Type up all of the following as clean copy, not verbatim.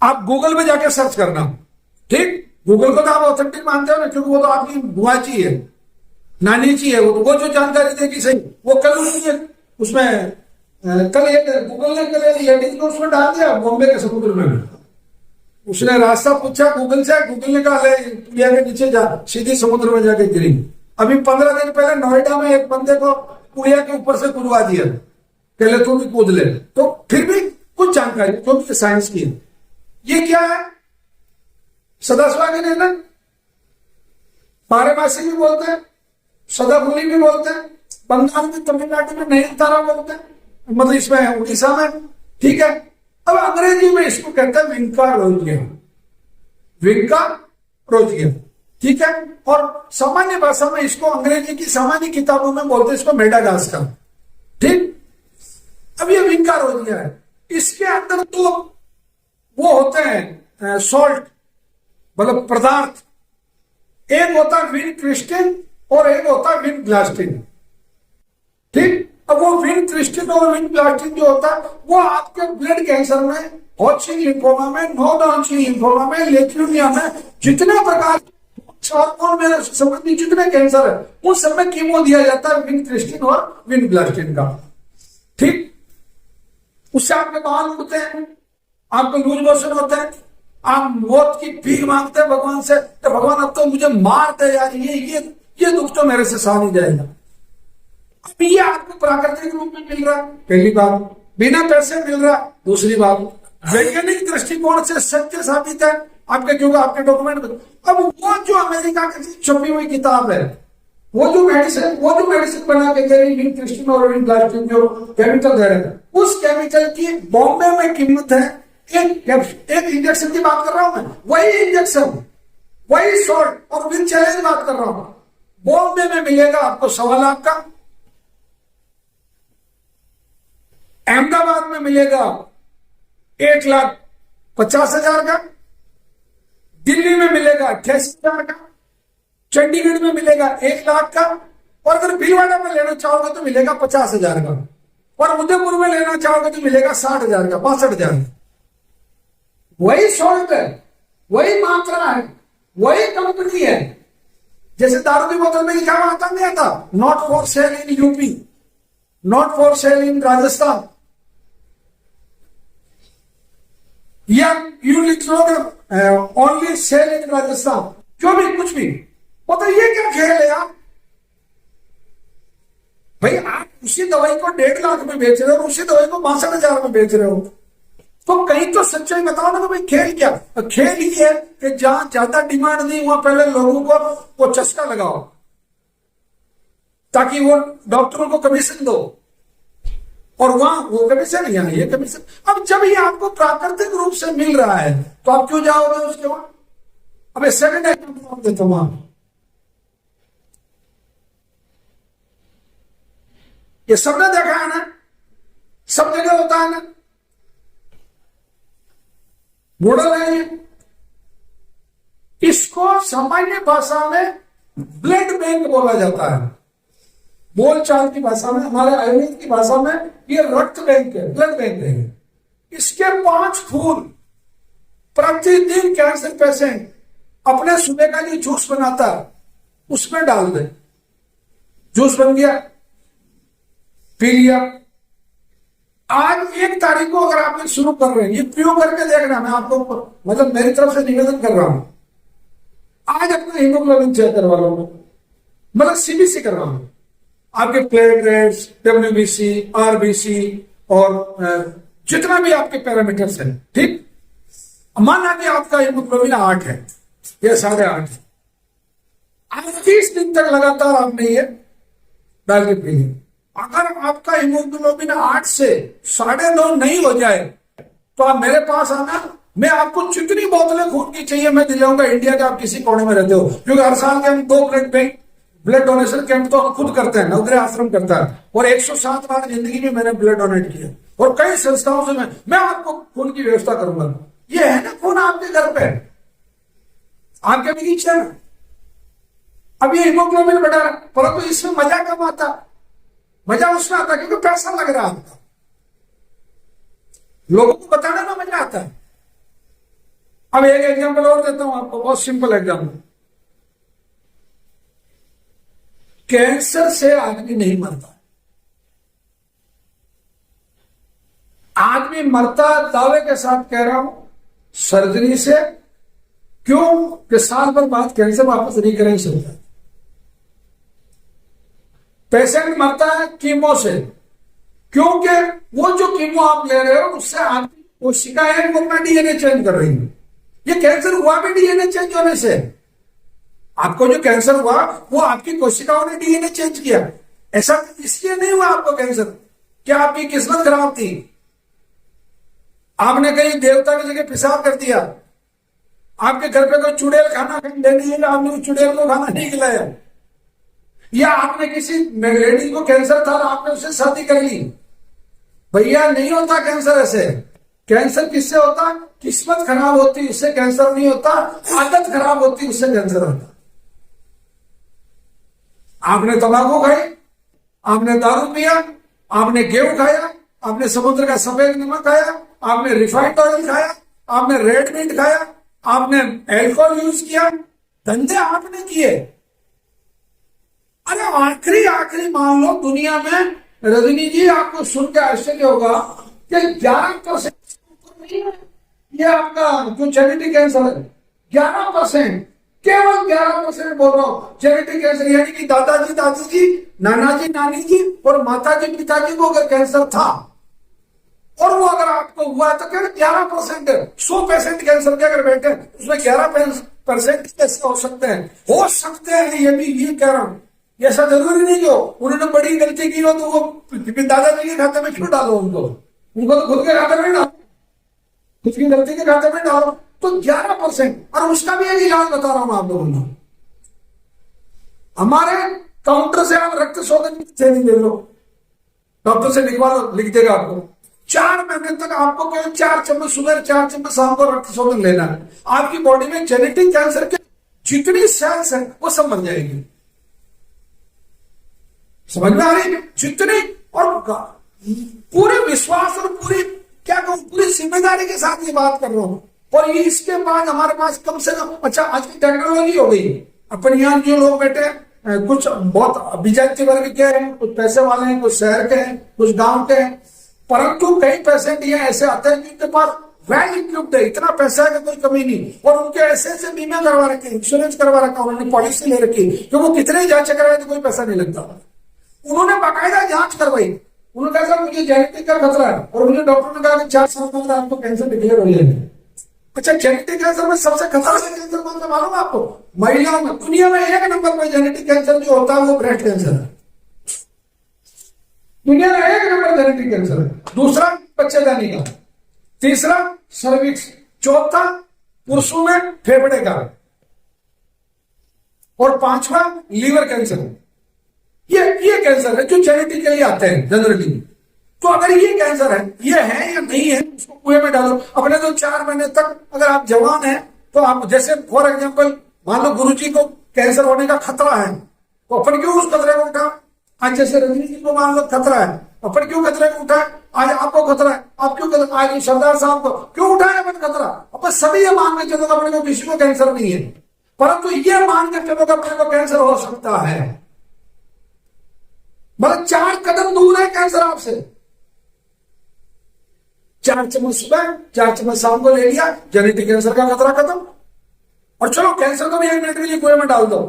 आप गूगल में जाके सर्च करना, ठीक। गूगल को तो आप ऑथेंटिक मानते हो ना, क्योंकि वो तो आपकी बुआची है, नानीची है, वो जो जानकारी देगी सही, वो कल उसमें कल एक गूगल ने कल लेडीज को उसमें डाल दिया बॉम्बे के समुद्र में। उसने रास्ता पूछा गूगल से, गूगल ने कहा ले पुलिया के नीचे जा, सीधी समुद्र में जाके गिरी। अभी 15 दिन पहले नोएडा में एक बंदे को पुलिया के ऊपर से कूदवा दिया, पहले तू भी कूद ले। तो फिर भी कुछ जानकारी जो भी साइंस की है। ये क्या है? सदास्वागन है ना, पारेमासी भी बोलते हैं, सदाफुली भी बोलते हैं, बंगाल में, तमिलनाडु में नयनतारा बोलते हैं, मतलब इसमें उड़ीसा में, ठीक है। अब अंग्रेजी में इसको कहते हैं विंका रोजिया, विंका रोजिया, ठीक है। और सामान्य भाषा में इसको, अंग्रेजी की सामान्य किताबों में बोलते हैं इसको मेडागास्कर, ठीक। अब ये विंका रोजिया है, इसके अंदर तो वो होते हैं सॉल्ट, मतलब पदार्थ। एक होता है विन क्रिस्टिन और एक होता है विन ब्लास्टिन, ठीक। अब वो विन क्रिस्टिन और विन ब्लास्टिन जो होता है वो आपके ब्लड कैंसर में, हॉटचिन लिम्फोमा में, नॉन हॉटचिन लिम्फोमा में, लेक्यूमिया में, जितने प्रकार में संबंधित जितने कैंसर है उन सब में कीमो दिया जाता है विन क्रिस्टिन और विन ब्लास्टिन का, ठीक। उससे आपके बाल उठते हैं, आपको लूज मोशन होते हैं, आप मौत की भीख मांगते हैं भगवान से, तो भगवान अब तो मुझे मार दे यार, ये दुख तो मेरे से सहा नहीं जाएगा। अब ये आपको प्राकृतिक रूप में मिल रहा है, पहली बात, बिना पैसे मिल रहा, दूसरी बात, वैज्ञानिक दृष्टिकोण से सत्य साबित है आपके, क्योंकि आपके डॉक्यूमेंट। अब वो जो अमेरिका की छपी हुई किताब है, वो जो मेडिसिन बना के दे रही क्रिस्टिन और ब्लास्टिन जो केमिकल दे रहे हैं, उस केमिकल की बॉम्बे में कीमत है, एक इंजेक्शन की बात कर रहा हूं मैं, वही इंजेक्शन, वही सॉल्ट और विन चैलेंज बात कर रहा हूं, बॉम्बे में मिलेगा आपको 1.25 लाख का, अहमदाबाद में मिलेगा 1,50,000 का, दिल्ली में मिलेगा 28,000 का, चंडीगढ़ में मिलेगा 1 लाख का, और अगर भीलवाड़ा में लेना चाहोगे तो मिलेगा 50,000 का, और उदयपुर में लेना चाहोगे तो मिलेगा 60,000 का, 65,000 का। वही सॉल्ट है, वही मात्रा है, वही कंपनी है। जैसे दारू की बोतल में लिखा हुआ आता नहीं आता, not for sale in UP, not for sale in Rajasthan, या यू लिख लोगे ओनली सेल इन राजस्थान, जो भी कुछ भी, मतलब ये क्या खेल है यार भाई। आप उसी दवाई को 1.5 लाख में बेच रहे हो और उसी दवाई को 62,000 में बेच रहे हो, तो कहीं तो सच्चाई बताओ ना भाई, खेल क्या? खेल ही है कि जहां ज्यादा डिमांड नहीं वहां पहले लोगों को वो चस्का लगाओ ताकि वो डॉक्टरों को कमीशन दो, और वहां वो कमीशन या ये कमीशन। अब जब ये आपको प्राकृतिक रूप से मिल रहा है तो आप क्यों जाओगे उसके वहां? अब सेकंड एग्जाम्पल देता हूं, ये सबने देखा है ना, सब जगह होता है ना, मॉडल है ये। इसको सामान्य भाषा में ब्लड बैंक बोला जाता है, बोलचाल की भाषा में, हमारे आयुर्वेद की भाषा में ये रक्त बैंक है, ब्लड बैंक है। इसके 5 फूल प्रतिदिन कैंसर पेशेंट अपने सुबह का जो जूस बनाता है उसमें डाल दे, जूस बन गया, पी लिया। आज 1 तारीख को अगर आप शुरू कर रहे हैं, ये प्रयोग करके देखना, मैं आपको मतलब मेरी तरफ से निवेदन कर रहा हूं, आज अपना हीमोग्लोबिन चेक करवा लो, मतलब सीबीसी करवा लो, आपके प्लेटलेट्स, डब्ल्यूबीसी, आरबीसी और जितना भी आपके पैरामीटर्स हैं, ठीक। माना कि आपका हीमोग्लोबिन 8 है या 8.5 है, आज 30 दिन तक लगातार आपने ये डाल के पी। अगर आपका हीमोग्लोबिन 8 से 9.5 नहीं हो जाए तो आप मेरे पास आना, मैं आपको जितनी बोतलें खून की चाहिए मैं दिलाऊंगा, इंडिया के आप किसी कोने में रहते हो, क्योंकि हर साल के हम 2 ब्लड डोनेशन कैंप तो हम खुद करते हैं, नवग्रह आश्रम करता है, और 107 बार जिंदगी में मैंने ब्लड डोनेट किया, और कई संस्थाओं से मैं आपको खून की व्यवस्था करूंगा। ये है ना खून आपके घर पे, आपके बगीचे में। अब ये हीमोग्लोबिन बढ़ा, परंतु इसमें मजा कम आता, मजा उसमें आता क्योंकि पैसा लग रहा आपका, लोगों को बताने में मजा आता है। अब एक एग्जाम्पल और देता हूं आपको, बहुत सिंपल एग्जाम्पल। कैंसर से आदमी नहीं मरता, आदमी मरता दावे के साथ कह रहा हूं सर्जरी से। क्यों कि साल भर बाद कैंसर वापस रिकरेंस होता है। पेशेंट मरता है कीमो से, क्योंकि वो जो कीमो आप ले रहे हो उससे आपकी कोशिकाएं वो अपना डीएनए चेंज कर रही है। ये कैंसर हुआ भी डीएनए चेंज होने से। आपको जो कैंसर हुआ वो आपकी कोशिकाओं ने डीएनए चेंज किया। ऐसा इसलिए नहीं हुआ आपको कैंसर, क्या आपकी किस्मत खराब थी, आपने कहीं देवता की जगह पेशाब कर दिया, आपके घर पे कोई चुड़ैल खाना लेने, आपने चुड़ैल को खाना नहीं खिलाया, या आपने किसी लेडीज को कैंसर था आपने उससे शादी कर ली। भैया नहीं होता कैंसर ऐसे। कैंसर किससे होता? किस्मत खराब होती उससे कैंसर नहीं होता, आदत खराब होती उससे कैंसर होता। आपने तंबाकू खाई, आपने दारू पिया, आपने गेहूं खाया, आपने समुद्र का सफेद नमक खाया, आपने रिफाइंड ऑयल खाया, आपने रेड मीट खाया, आपने एल्कोहल यूज किया, धंधे आपने किए। अरे आखिरी मान लो दुनिया में, रजनी जी आपको सुन के आश्चर्य होगा कि 11% ये आपका जो जेनेटिक कैंसर है, 11%, केवल 11% बोल रहा हूं जेनेटिक कैंसर। यानी कि दादाजी दादी जी, नाना जी नानी जी और माता जी पिताजी को अगर कैंसर था और वो अगर आपको हुआ तो क्या 11% है। 100% कैंसर के अगर बैठे उसमें 11% कैसे हो सकते हैं? हो सकते हैं, ये भी ये कह रहा हूं। ऐसा जरूरी नहीं जो उन्होंने बड़ी गलती की हो तो वो दादाजी के खाते में क्यों डालो उनको तो खुद के खाते में डालो, खुद की गलती के खाते में डालो। तो 11%, और उसका भी एक इलाज बता रहा हूं आप लोगों को। हमारे काउंटर से आप रक्त शोधन ट्रेनिंग ले लो, डॉक्टर से लिखवा लो, लिख देगा आपको। 4 महीने तक आपको केवल 4 चम्मच सुबह, 4 चम्मच शाम को रक्त शोधन लेना है। आपकी बॉडी में जेनेटिक कैंसर के जितनी सेल्स हैं वो सब मर जाएगी। समझ में आ रही? जितनी, और पूरे विश्वास और पूरी क्या कहूं, पूरी जिम्मेदारी के साथ ये बात कर रहा हूं। और ये इसके बाद हमारे पास कम से कम, अच्छा आज की टेक्नोलॉजी हो गई, अपन यहाँ जो लोग बैठे कुछ बहुत विजातीय वर्ग के हैं, कुछ पैसे वाले हैं, कुछ शहर के हैं, कुछ गांव के हैं, परंतु कई पेशेंट ये ऐसे आते हैं जिनके पास वेल इक्विप्ड है, इतना पैसा है कि कोई कमी नहीं, और उनके ऐसे बीमा करवा रखे, इंश्योरेंस करवा रखा, उन्होंने पॉलिसी ले रखी कि वो कितने जांच करवाए तो कोई पैसा नहीं लगता। उन्होंने बाकायदा जांच करवाई, उन्होंने कहा सर मुझे जेनेटिक का खतरा है, और मुझे डॉक्टर ने कहा कि 4 साल बाद आपको कैंसर डिक्लेयर हो जाएगा। अच्छा, जेनेटिक कैंसर में सबसे खतरनाक कैंसर कौन सा मालूम आपको? महिलाओं में दुनिया में 1 नंबर पर जेनेटिक कैंसर जो होता है वो ब्रेस्ट कैंसर है। दुनिया में 1 नंबर जेनेटिक कैंसर है। दूसरा बच्चेदानी का, तीसरा सर्विक्स, चौथा पुरुषों में फेफड़े का, और 5वां लीवर कैंसर। ये कैंसर है जो जेनेटिकली आते हैं जनरली। तो अगर ये कैंसर है, ये है या नहीं है, उसको कुएं में डालो। अपने तो 4 महीने तक अगर आप जवान हैं तो आप, जैसे फॉर एग्जांपल मान लो गुरुजी को कैंसर होने का खतरा है, तो अपन क्यों उस खतरे को उठा? आज जैसे रजनी जी को मान लो खतरा है, अपन क्यों खतरे को उठाए? आज आपको खतरा है, आप क्यों खतरा? आज सरदार साहब को क्यों उठाए अपन खतरा? अपन सभी ये मान के चलो अपने को किसी को कैंसर नहीं है, परंतु ये मान के चलो अपने को कैंसर हो सकता है। मतलब 4 कदम दूर है कैंसर आपसे। 4 चम्मच सुबह, 4 चम्मच शाम को ले लिया, जेनेटिक कैंसर का खतरा खत्म। और चलो कैंसर को भी 1 मिनट के लिए कुएं में डाल दो,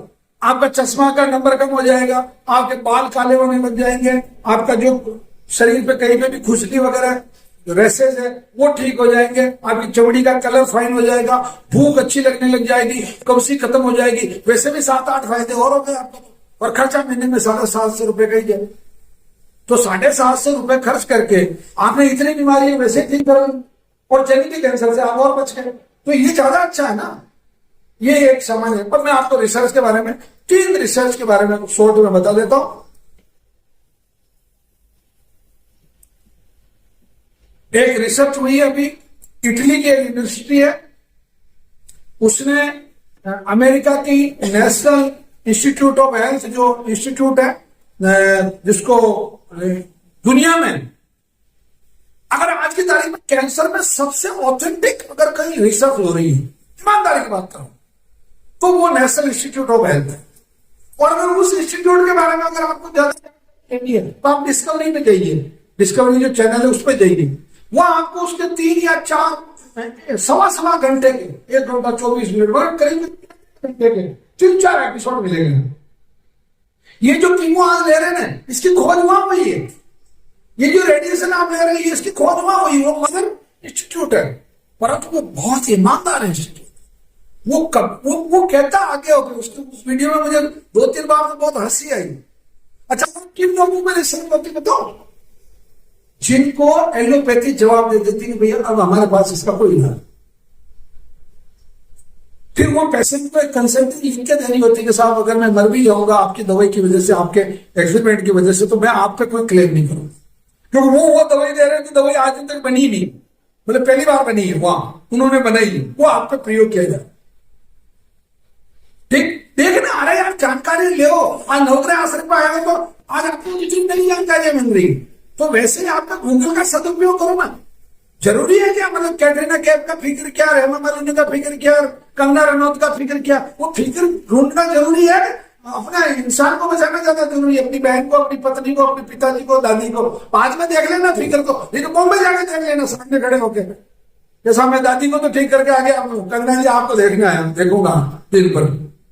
आपका चश्मा का नंबर कम हो जाएगा, आपके बाल काले होने लग जाएंगे, आपका जो शरीर पे कहीं पे भी खुजली वगैरह जो रेसेस है वो ठीक हो जाएंगे, आपकी चमड़ी का कलर फाइन हो जाएगा, भूख अच्छी लगने लग जाएगी, कब्जी खत्म हो जाएगी। वैसे भी 7-8 फायदे और हो गए आपको, और खर्चा महीने में 750 रुपए का ही है। तो 750 रुपए खर्च करके आपने इतनी बीमारी वैसे ठीक कर, और जेनेटिक कैंसर से आप और बच गए, तो ये ज्यादा अच्छा है ना। ये एक सामान्य है, पर मैं आपको रिसर्च के बारे में 3 रिसर्च के बारे में शॉर्ट में बता देता हूं। एक रिसर्च हुई है अभी, इटली की यूनिवर्सिटी है, उसने अमेरिका की नेशनल इंस्टीट्यूट ऑफ हेल्थ जो इंस्टीट्यूट है, जिसको दुनिया में अगर आज आज की तारीख में कैंसर में सबसे ऑथेंटिक अगर कहीं रिसर्च हो रही है, ईमानदारी की बात करूं, तो वो नेशनल इंस्टीट्यूट ऑफ हेल्थ है। और अगर उस इंस्टीट्यूट के बारे में अगर आपको ज्यादा चाहिए तो आप डिस्कवरी में जाइए, डिस्कवरी जो चैनल है उस पर जाइए, वहां आपको उसके 3 या 4 सवा घंटे के 1 घंटा 24 मिनट करीब घंटे के 3-4 एपिसोड मिलेंगे। ये जो कीमो आज ले रहे हैं ना, इसकी खोज वहां हुई है। ये जो रेडिएशन आप ले रहे हैं इसकी खोज वहां हुई, वो मदर इंस्टीट्यूट है, परंतु वो बहुत ईमानदार इंस्टीट्यूट। वो कहता आगे हो गया। उसके उस वीडियो में मुझे 2-3 बार तो बहुत हंसी आई। अच्छा, किन लोगों में रिसर्च होती बताओ, जिनको एलोपैथी जवाब दे देती है भैया अब हमारे पास इसका कोई इलाज। फिर वो पेशेंट को एक कंसेंट लिख के देनी होती है कि साहब अगर मैं मर भी जाऊंगा आपकी दवाई की वजह से, आपके एक्सपेरिमेंट की वजह से, तो मैं आप पे कोई क्लेम नहीं करूंगा, क्योंकि वो दवाई दे रहे हैं कि दवाई आज तक बनी नहीं, मतलब पहली बार बनी है, वहां उन्होंने बनाई है, वो आप पे प्रयोग किया जाए। ठीक, देखना, अरे यार जानकारी ले, आज नवग्रह आश्रम में आएगा तो आज आपको जितनी नई जानकारियां मिल रही, तो वैसे ही आपका गूगल का सदुपयोग करो ना। जरूरी है क्या, मतलब कैटरीना कैफ का फिक्र क्या, हेमा मालिनी का फिक्र क्या, कंगना रनौत का फिक्र क्या, वो फिक्र ढूंढना जरूरी है। अपना इंसान को बचाना ज्यादा जरूरी है, अपनी बहन को, अपनी पत्नी को, अपने पिताजी को, दादी को। बाद में देख लेना फिक्र को, नहीं तो बॉम्बे जाके देख लेना सामने खड़े होकर। जैसा मैं दादी को तो ठीक करके आ गया, कंगना जी आपको देखने आया, देखूंगा दिन भर।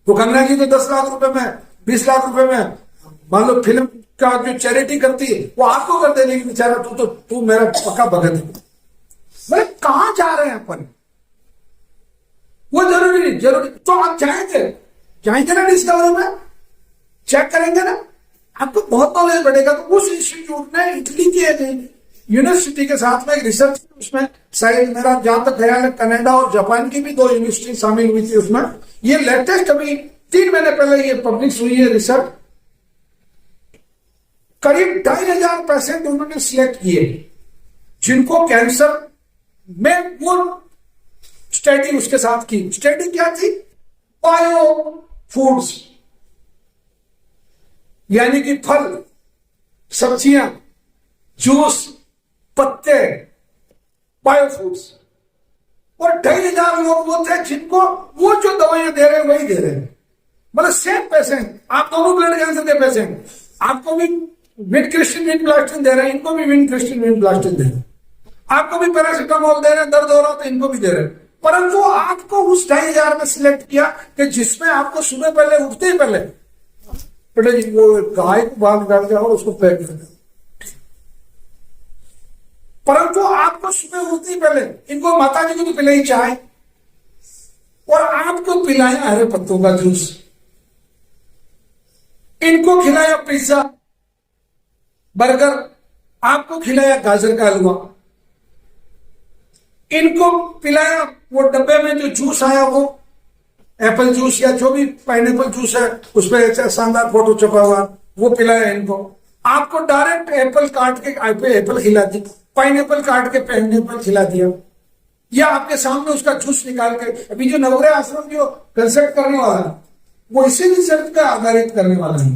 तो कंगना जी तो 10 लाख रुपए में, 20 लाख रुपए में मान लो फिल्म का जो चैरिटी करती है वो आपको कर देने की, बेचारा तू मेरा पक्का भगत है। भाई कहां जा रहे हैं अपन, वो जरूरी नहीं, जरूरी तो आप जाएंगे ना डिस्कवरी में, चेक करेंगे ना, आपको बहुत नॉलेज बढ़ेगा। तो उस इंस्टीट्यूट ने इटली की एक यूनिवर्सिटी के साथ में एक रिसर्च, उसमें शायद मेरा जहां तक ख्याल है कनाडा और जापान की भी 2 यूनिवर्सिटी शामिल हुई थी उसमें। ये लेटेस्ट अभी 3 महीने पहले ये पब्लिश हुई है रिसर्च। करीब 2500 पेशेंट उन्होंने सिलेक्ट किए जिनको कैंसर में, वो स्टडी उसके साथ की। स्टडी क्या थी, बायो फूड्स, यानी कि फल, सब्जियां, जूस, पत्ते, बायो फूड्स। और 2500 लोग वो थे जिनको वो जो दवाइयां दे रहे हैं वही दे रहे हैं, मतलब सेम पेशेंट। आप दोनों ब्लड कैंसर के पेशेंट, आपको भी विनक्रिस्टिन विनब्लास्टिन दे रहे हैं, इनको भी विनक्रिस्टिन विनब्लास्टिन दे रहे हैं, आपको भी पैरासिटामोल दे रहे हैं, दर्द हो रहा तो इनको भी दे रहे हैं। परंतु आपको उस 2500 में सिलेक्ट किया कि जिसमें आपको सुबह पहले उठते ही पहले बेटा जी वो गाय को बाहर निकाल के और उसको पैक कर दो। परंतु आपको सुबह उठते ही पहले इनको माता जी को तो पिलाई चाय, और आपको पिलाया हरे पत्तों का जूस, इनको खिलाया पिज्जा, बर्गर, आपको खिलाया गाजर का हलवा, इनको पिलाया वो डब्बे में जो जूस आया वो एप्पल जूस या जो भी पाइनएप्पल जूस है उस पर शानदार फोटो छपा हुआ, वो पिलाया इनको। आपको डायरेक्ट एप्पल काट के एप्पल खिला दी, पाइनएप्पल काट के पाइनएप्पल खिला दिया, या आपके सामने उसका जूस निकाल के। अभी जो नवग्रह आश्रम जो कंसेप्ट करने वाला है वो इसी रिसर्च का आधारित करने वाला है।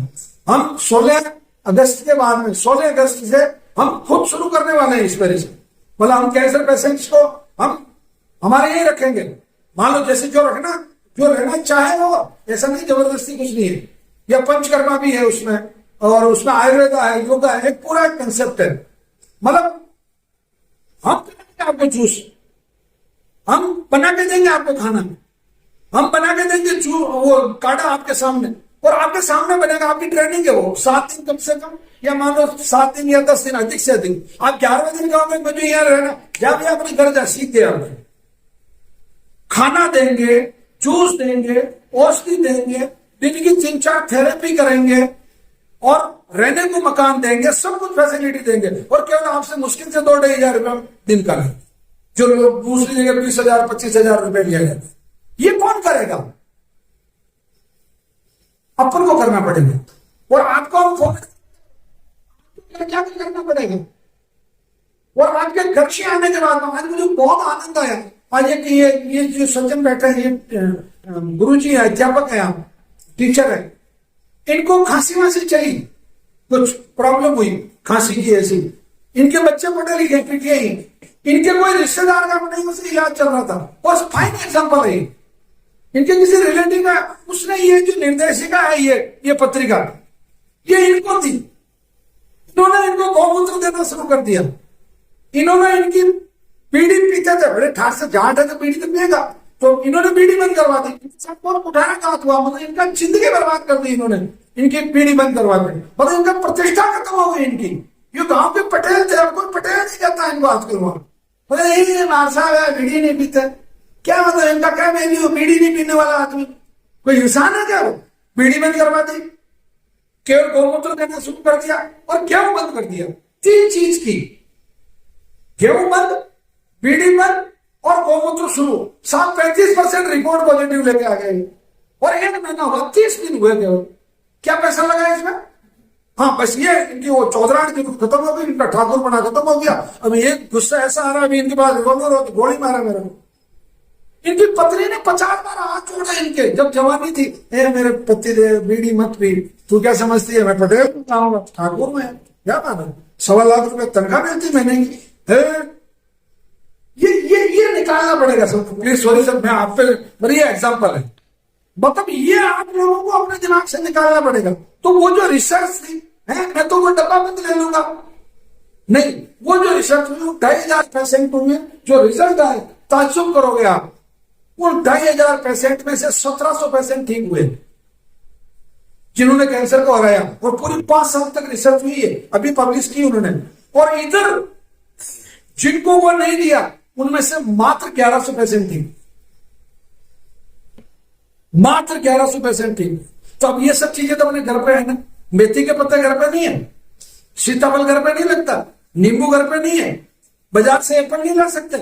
हम 16 अगस्त के बाद में 16 अगस्त से हम खुद शुरू करने वाले हैं इस पर रिसर्च। मतलब हम कैंसर पेशेंट्स को हम हमारे यही रखेंगे, मान लो जैसे जो रहना चाहे वो, ऐसा नहीं जबरदस्ती कुछ नहीं है। या पंचकर्मा भी है उसमें, और उसमें आयुर्वेदा है, योगा है, एक पूरा कंसेप्ट है। मतलब हम पिलाएंगे आपको जूस, हम बना के देंगे आपको खाना, हम बना के देंगे वो काढ़ा आपके सामने, और आपके सामने बनेगा। आपकी ट्रेनिंग है वो 7 दिन कम से कम, या मान लो 7 दिन या 10 दिन, अधिक से अधिक। आप 11वें दिन कहोगे मुझे यहाँ रहना, जब भी अपने घर जा सीख गए, आप खाना देंगे, जूस देंगे, औषधि देंगे, दिन की 3-4 थेरेपी करेंगे, और रहने को मकान देंगे, सब कुछ फैसिलिटी देंगे, और केवल आपसे मुश्किल से 2-2,500 रुपया दिन का है, जो लोग दूसरी जगह 20,000 25,000 रुपए लिया जाता है। ये कौन करेगा, अपन को करना पड़ेगा। और आपको क्या करना पड़ेगा। और आज के घर से आने के बाद आज मुझे बहुत आनंद आया। आज ये जो सज्जन बैठे हैं, ये गुरु जी है, अध्यापक है, टीचर है, इनको खांसी वासी चली, कुछ प्रॉब्लम हुई खांसी की ऐसी, इनके बच्चे पढ़े लिखे पीटीआई, इनके कोई रिश्तेदार का नहीं, उसे इलाज चल रहा था। बस फाइन एग्जाम्पल है इनके किसी रिलेटिव का, उसने ये जो निर्देशिका है ये पत्रिका ये इनको दी, इन्होंने इनको गौमूत्र देना शुरू कर दिया। इन्होंने इनकी बीड़ी पीते थे, बड़े ठाट से जाट है तो बीड़ी तो पिएगा, तो इन्होंने बीड़ी बंद करवा दी। उठाना कहा हुआ, मतलब इनका जिंदगी बर्बाद कर दी इन्होंने, इनकी बीड़ी बंद करवा दी, मतलब इनका प्रतिष्ठा खत्म हो गई इनकी। ये गांव के पटेल थे, अब कोई पटेल नहीं कहता इनको आजकल वहां, बोले यही मार साहब है, बीड़ी नहीं पीते, क्या मतलब इनका क्या वैल्यू, बीड़ी नहीं पीने वाला आदमी कोई इंसान है क्या? वो बीड़ी बंद करवा दी, केवल गौमूत्र देना शुरू कर दिया और गेहूं बंद कर दिया। 3 चीज की, गेहूं बंद, बीड़ी बंद और गौमूत्र शुरू। 35% रिपोर्ट पॉजिटिव लेके आ गए और 1 महीना हुआ, 30 दिन हुए केवल। क्या पैसा लगा इसमें? हाँ बस ये इनकी वो चौधरान की खत्म हो गई, इनका ठाकुर बना खत्म हो गया। अब ये गुस्सा ऐसा आ रहा है, अभी इनके पास रिवॉल्वर हो तो गोली मारा मेरे को। इनकी पत्नी ने 50 बार हाथ जोड़ा इनके, जब जवानी थी, ए मेरे पति दे बीड़ी मत पी, तू क्या समझती है मैं पटेल बताऊंगा, ठाकुर में क्या माना, 1.25 लाख रुपए तनख्वाह मिलती मैंने। ये निकालना पड़ेगा सब, प्लीज सॉरी सर, मैं आप पे बड़ी एग्जाम्पल है, मतलब ये आप लोगों को अपने दिमाग से निकालना पड़ेगा। तो वो जो रिसर्च थी है, मैं तो वो डब्बा बंद ले लूंगा, नहीं, वो जो रिसर्च हुई 2,500 पेशेंट हुए, जो रिजल्ट आए ताज्जुब करोगे आप। उन 2,500 पेशेंट में से 1,700 पेशेंट ठीक हुए जिन्होंने कैंसर को हराया, और पूरी 5 साल तक रिसर्च हुई है, अभी पब्लिश की उन्होंने। और इधर जिनको वो नहीं दिया उनमें से मात्र 1,100 पेशेंट थी, मात्र 1,100 पेशेंट थी। तो अब ये सब चीजें तो अपने घर पे है ना, मेथी के पत्ते घर पे नहीं है, सीताफल घर पे नहीं लगता, नींबू घर पे नहीं है, बाजार से एप्पल नहीं ला सकते।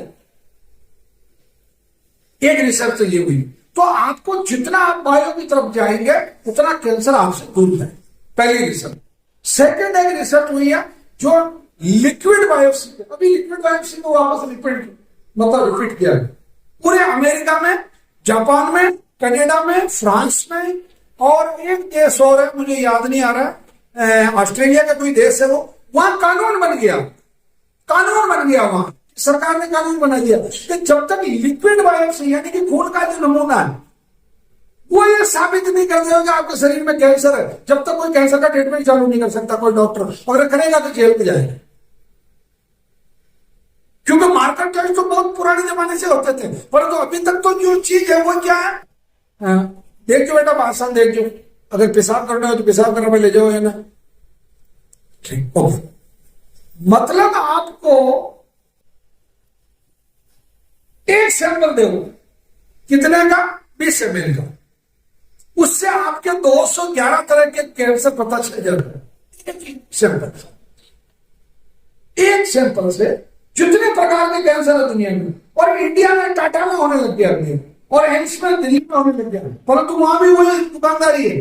एक रिसर्च ये हुई। तो आपको जितना आप बायो की तरफ जाएंगे उतना कैंसर आपसे दूर है, पहली रिसर्च। सेकंड एक रिसर्च हुई है जो लिक्विड बायोप्सी, अभी लिक्विड बायोप्सी को वापस रिपीट किया है पूरे अमेरिका में, जापान में, कनाडा में, फ्रांस में, और एक देश और है मुझे याद नहीं आ रहा, ऑस्ट्रेलिया का कोई देश है वो, वहां कानून बन गया वहां सरकार ने कानून बना दिया कि जब तक लिक्विड बायोप्सी यानी कि खून का जो नमूना है वो ये साबित नहीं कर देगा आपके शरीर में कैंसर है, जब तक कोई कैंसर का ट्रीटमेंट चालू नहीं कर सकता कोई डॉक्टर, अगर करेगा तो जेल में जाएगा। क्योंकि मार्कर टेस्ट तो बहुत पुराने जमाने से होते थे, परंतु अभी तक तो जो चीज है वो क्या है, देखो बेटा भाषण देखो, अगर पेशाब करना हो तो पेशाब करने में ले जाओ, है ना, ठीक। मतलब आपको एक सैंपल दो, कितने का? 20 ml का, उससे आपके 211 तरह के कैंसर पता चल जाएगा। एक सैंपल से जितने प्रकार के कैंसर है दुनिया में, और इंडिया में टाटा में होने लग गया अभी, और एम्स में दिल्ली में होने लग गया, परंतु वहां भी वही दुकानदारी है,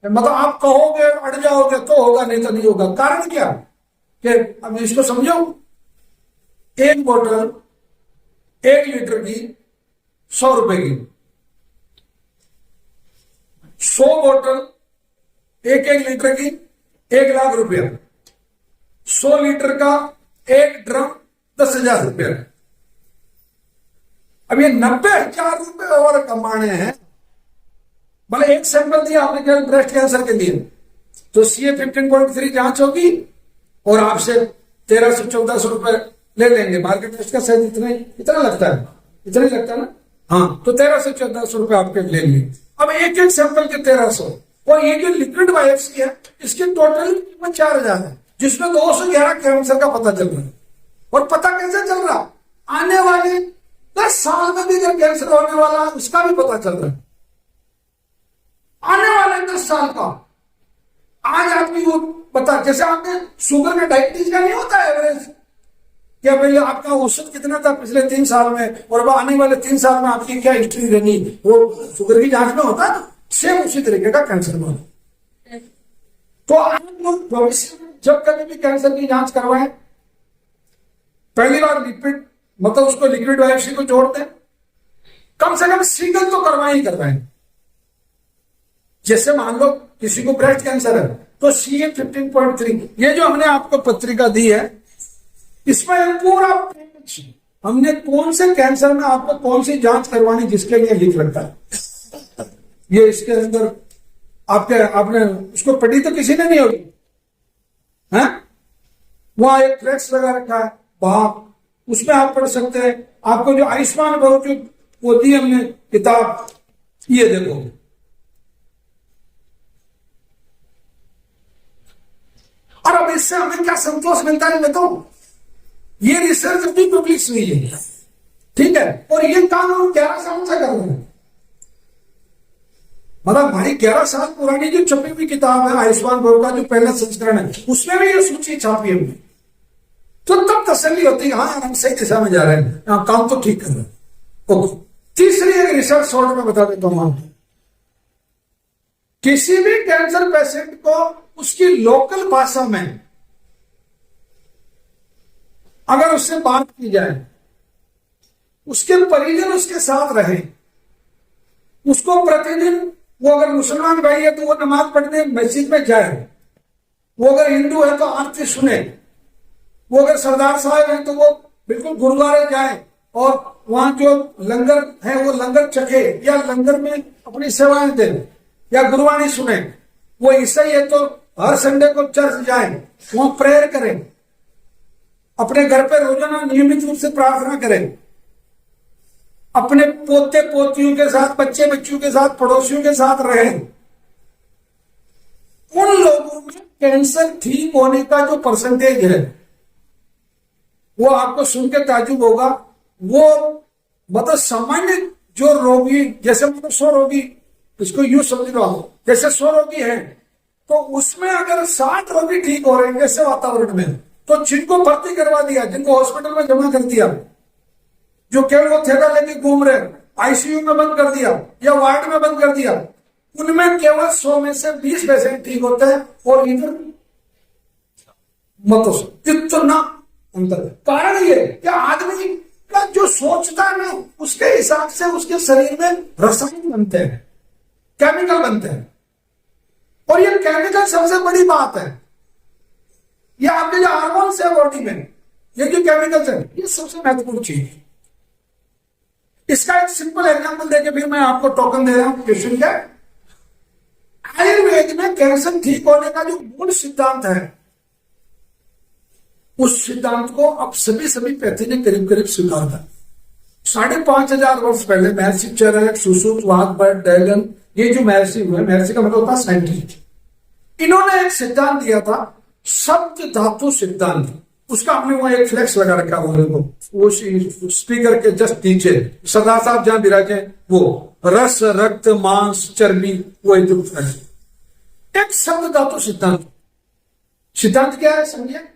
मतलब आप कहोगे अड़ जाओगे तो होगा, नहीं तो नहीं होगा। कारण क्या कि अब इसको समझो, एक बोतल 1 लीटर की 100 रुपए की, 100 बोतल 1 लीटर की 1 लाख रुपया, 100 लीटर का 1 ड्रम 10,000 रुपया। अब ये 90,000 रुपए और कमाने हैं, भले एक सैंपल दिया आपने केवल ब्रेस्ट कैंसर के लिए, तो CA 15.3 जांच होगी और आपसे 1,300-1,400 रुपए ले लेंगे। मार्केट टेस्ट का शायद इतना लगता है ना, हाँ, तो 1,300-1,400 रुपए आपके ले लिए। अब एक सैंपल के 1,300, और ये जो लिक्विड बायोप्सी है इसकी टोटल कीमत 4,000 है, जिसमें 211 कैंसर का पता चल रहा है। और पता कैसे चल रहा? आने वाले 10 साल में भी अगर कैंसर होने वाला है उसका भी पता चल रहा है, आने वाले 10 साल का। आज आदमी वो बता, जैसे आपने शुगर का डायबिटीज का नहीं होता एवरेज, क्या भाई आपका औसत कितना था पिछले 3 साल में, और आने वाले 3 साल में आपकी क्या हिस्ट्री रहनी, वो शुगर की जांच में होता है, सेम उसी तरीके का कैंसर में होता। तो आप लोग भविष्य में जब कभी भी कैंसर की जांच करवाएं, पहली बार लिक्विड, मतलब उसको लिक्विड बायोप्सी को जोड़ दें, कम से कम सिंगल तो करवाएं। जैसे मान लो किसी को ब्रेस्ट कैंसर है तो CA 15.3, ये जो हमने आपको पत्रिका दी है इसमें पूरा हमने कौन से कैंसर में आपको कौन सी जांच करवानी जिसके लिए लिख रखा है। ये इसके अंदर आपने उसको पढ़ी तो किसी ने नहीं होगी, है? वहां एक फ्लेक्स लगा रखा है बाहर, उसमें आप पढ़ सकते हैं। आपको जो आयुष्मान भव जो वो दी हमने किताब, ये देखो। और अब इससे हमें क्या संतोष मिलता है बताओ, ये रिसर्च भी पब्लिश हुई है, ठीक है, और ये काम हम 11 साल से कर रहे हैं। मतलब हमारी 11 साल पुरानी जो छपी हुई किताब है आयुष्मान भव का जो पहला संस्करण है, उसमें भी ये सूची छापी हमने, तो तब तसल्ली होती है हाँ हम सही दिशा में जा रहे हैं, हाँ काम तो ठीक कर रहे हैं। ओके, तीसरी एक रिसर्च शॉर्ट में बता देता हूं, किसी भी कैंसर पेशेंट को उसकी लोकल भाषा में अगर उससे बात की जाए, उसके परिजन उसके साथ रहे, उसको प्रतिदिन, वो अगर मुसलमान भाई है तो वो नमाज पढ़ने मस्जिद में जाए, वो अगर हिंदू है तो आरती सुने, वो अगर सरदार साहब है तो वो बिल्कुल गुरुद्वारे जाए और वहां जो लंगर है वो लंगर चखे या लंगर में अपनी सेवाएं दे या गुरुवाणी सुने। वो ईसाई है तो हर संडे को चर्च जाए, वहां प्रेयर करें, अपने घर पे रोजाना नियमित रूप से प्रार्थना करें, अपने पोते पोतियों के साथ, बच्चे बच्चियों के साथ, पड़ोसियों के साथ रहें। उन लोगों में कैंसर ठीक होने का जो परसेंटेज है वो आपको सुन के ताजुब होगा। वो मतलब सामान्य जो रोगी, जैसे मतलब 100 रोगी, इसको यूं समझ लो, जैसे 100 रोगी हैं तो उसमें अगर 60 रोगी ठीक हो रहे हैं जैसे वातावरण में, तो जिनको भर्ती करवा दिया, जिनको हॉस्पिटल में जमा कर दिया, जो केवल वो थैला लेके घूम रहे, आईसीयू में बंद कर दिया या वार्ड में बंद कर दिया, उनमें केवल 100 में से 20 पेशेंट ठीक होते हैं और इधर मत इतना अंतर। कारण ये क्या आदमी का जो सोचता है ना उसके हिसाब से उसके शरीर में रसायन बनते हैं, केमिकल बनते हैं, और ये केमिकल सबसे बड़ी बात है। ये आपके जो हार्मोन्स है बॉडी में, ये जो केमिकल्स है, ये सबसे महत्वपूर्ण चीज है। इसका एक सिंपल एग्जांपल देके फिर मैं आपको टोकन दे रहा हूं क्वेश्चन का। आयुर्वेद में कैंसर ठीक होने का जो मूल सिद्धांत है, उस सिद्धांत को अब सभी पैथी ने करीब करीब स्वीकार कर। 5,500 वर्ष पहले महर्षि चरक, सुश्रुत, वाघभट, डैगन, ये जो महर्षि हुए, महर्षि का मतलब होता है साइंटिस्ट, इन्होंने एक सिद्धांत दिया था, सप्त धातु सिद्धांत। उसका हमने वहां एक फ्लेक्स लगा रखा वो स्पीकर के जस्ट नीचे सरदार साहब जहां विराजे, वो रस, रक्त, मांस, चर्बी, वो एक शब्द धातु सिद्धांत। सिद्धांत क्या है समझिए।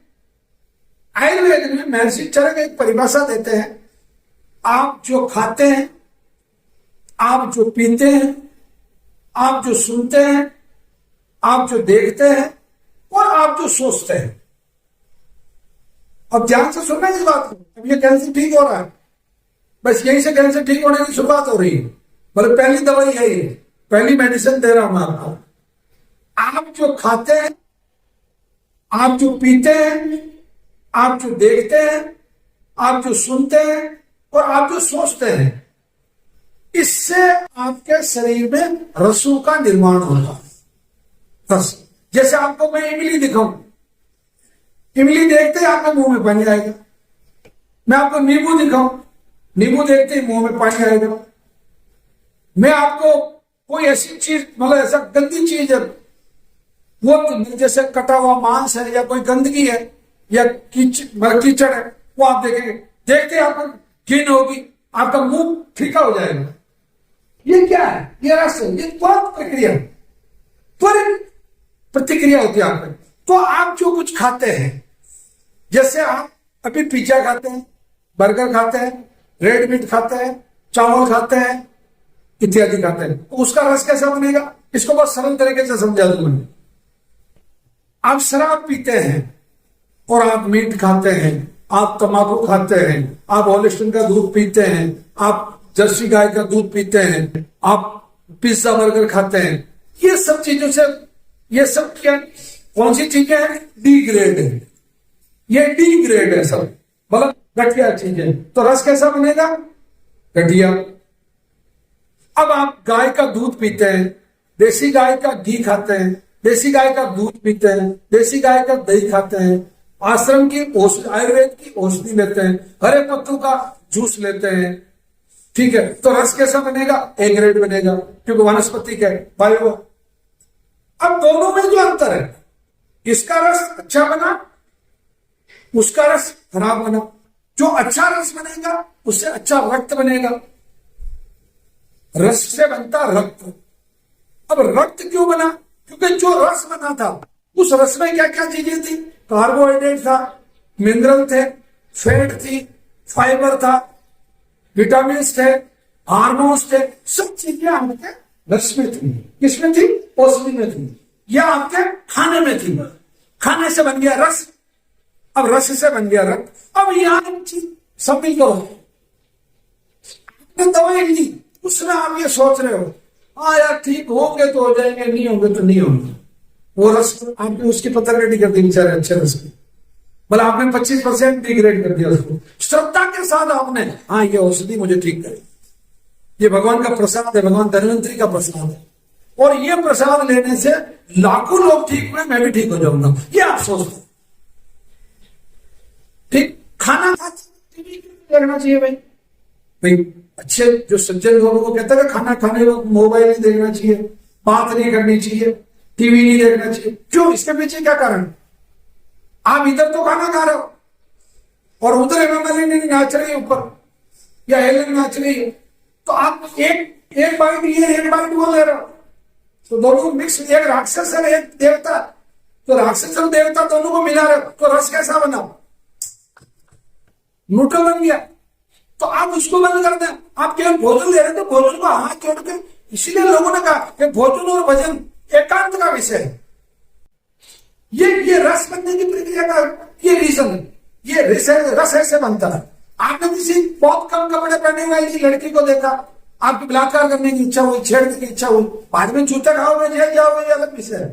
आयुर्वेद में महर्षि चरक एक परिभाषा देते हैं, आप जो खाते हैं, आप जो पीते हैं, आप जो सुनते हैं, आप जो देखते हैं और आप जो सोचते हैं। अब ध्यान से सुनना इस बात को, अब ये कैंसर ठीक हो रहा है, बस यहीं से कैंसर ठीक होने की शुरुआत हो रही है। मतलब पहली दवाई है ये, पहली मेडिसिन दे रहा हूं आपको। आप जो खाते हैं, आप जो पीते हैं, आप जो देखते हैं, आप जो सुनते हैं और आप जो सोचते हैं, इससे आपके शरीर में रसों का निर्माण होगा। रस, जैसे आपको मैं इमली दिखाऊं, इमली देखते ही आपके मुंह में पानी आएगा। मैं आपको नींबू दिखाऊं, नींबू देखते ही मुंह में पानी आएगा। मैं आपको कोई ऐसी चीज, मतलब ऐसा गंदी चीज है, वो जैसे कटा हुआ मांस है या कोई गंदगी है या कीचड़ है, वो आप देखेंगे, देखते ही आपको घिन होगी, आपका मुंह फीका हो जाएगा। ये क्या है? ये रस है, ये त्वरित प्रक्रिया, त्वरित प्रतिक्रिया होती है आपको। तो आप जो कुछ खाते हैं, जैसे आप अभी पिज्जा खाते हैं, बर्गर खाते हैं, रेड मीट खाते हैं, चावल खाते हैं, इत्यादि खाते हैं, तो उसका रस कैसा बनेगा? इसको बहुत सरल तरीके से समझा दूंगा। आप शराब पीते हैं और आप मीट खाते हैं, आप तंबाकू खाते हैं, आप हॉलिस्टन का दूध पीते हैं, आप जर्सी गाय का दूध पीते हैं, आप पिज्जा बर्गर खाते हैं, ये सब चीजों से, ये सब क्या, कौन सी चीजें हैं? डी ग्रेड है, ये डी ग्रेड है सब। मतलब घटिया चीजें, तो रस कैसा बनेगा? घटिया। अब आप गाय का दूध पीते हैं, देसी गाय का घी खाते हैं, देसी गाय का दूध पीते हैं, देसी गाय का दही खाते हैं, आश्रम की आयुर्वेद की औषधि लेते हैं, हरे पत्तों का जूस लेते हैं, ठीक है, तो रस कैसा बनेगा? ए ग्रेड बनेगा, क्योंकि वनस्पति का बायो। अब दोनों में जो अंतर है, इसका रस अच्छा बना, उसका रस खराब बना। जो अच्छा रस बनेगा उससे अच्छा रक्त बनेगा। रस से बनता रक्त। अब रक्त क्यों बना? क्योंकि जो रस बना था उस रस में क्या क्या चीजें थी? कार्बोहाइड्रेट था, मिनरल थे, फैट थी, फाइबर था, विटामिन थे, हार्मोन्स थे, सब चीजें आपके रस में थी। किसमें थी? औषधि में थी, या आपके खाने में थी। खाने से बन गया रस, अब रस से बन गया रक्त। अब यहां सब मिल करो, दवाई ली, उसमें आप ये सोच रहे हो हाँ यार ठीक होंगे तो हो जाएंगे, नहीं होंगे तो नहीं होंगे। वो रस आपने उसकी पतंगड़ी कर दी बेचारे अच्छे रस की, भला आपने 25% डिग्रेड कर दिया उसको। श्रद्धा के साथ आपने हाँ ये औषधि मुझे ठीक करे, ये भगवान का प्रसाद है, भगवान धन्वंतरी का प्रसाद है, और ये प्रसाद लेने से लाखों लोग ठीक हुए, मैं भी ठीक हो जाऊंगा, ये आप सोचते। ठीक, खाना खाते देखना चाहिए भाई। भाई अच्छे जो सज्जन लोगों को कहता है खाना खाने वक्त मोबाइल नहीं देखना चाहिए, बात नहीं करनी चाहिए, टीवी नहीं देखना चाहिए। क्यों? इसके पीछे क्या कारण? आप इधर तो खाना खा रहे हो और उधर हेमामालिनी नाच रही है ऊपर, या हेलन नाच रही है, तो आप एक बाइट ये एक बाइट वो ले रहे हो, तो दोनों मिक्स, एक राक्षस है एक देवता, तो राक्षस और देवता दोनों को मिला रहे हो, तो रस कैसा बना? न्यूट्रल बन गया। तो आप उसको बंद कर दें। आप केवल भोजन ले रहे हैं तो भोजन को हाथ जोड़ के, इसीलिए लोगों ने कहा कि भोजन और भजन एकांत का विषय है। ये रस बनने की प्रक्रिया का ये रीजन है, ये रस ऐसे बनता है। आपने किसी बहुत कम कपड़े पहने हुए लड़की को देखा, आपकी बलात्कार करने की इच्छा हुई, छेड़ने की इच्छा हुई, बाद में जूते खाओगे, जेल जाओगे, ये अलग विषय है,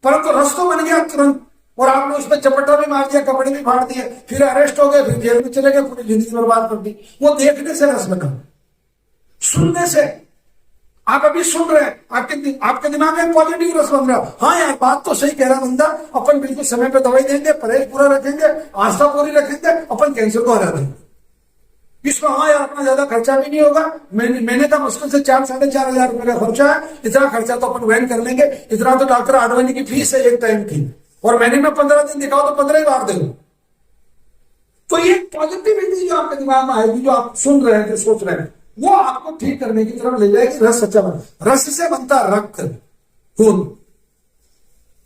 परंतु रस तो बन गया तुरंत, और आपने उसमें चपटा भी मार दिया, कपड़े भी फाड़ दिए, फिर अरेस्ट हो गए, फिर जेल में चले गए, पूरी जिंदगी बर्बाद कर दी। वो देखने से रस बना, सुनने से। आप अभी सुन रहे हैं, आपके दिमाग में पॉजिटिव रस बन रहा है, हाँ यार बात तो सही कह रहा बंदा, अपन बिल्कुल समय पे दवाई देंगे, परहेज पूरा रखेंगे, आस्था पूरी रखेंगे, अपन कैंसर को हरा देंगे। इसमें हाँ यार अपना ज्यादा खर्चा भी नहीं होगा, मैंने कहा मुश्किल से 4-4.5 रुपए का खर्चा है, इतना खर्चा तो अपन वहन कर लेंगे, इतना तो डॉक्टर आडवाणी की फीस है एक टाइम की, और महीने में 15 दिन दिखाओ तो 15 ही बार दे। तो ये पॉजिटिविटी जो आपके दिमाग में आएगी, जो आप सुन रहे थे, सोच रहे हैं, वो आपको ठीक करने की तरफ ले जाएगी। रस अच्छा बना, रस से बनता रक्त, खून,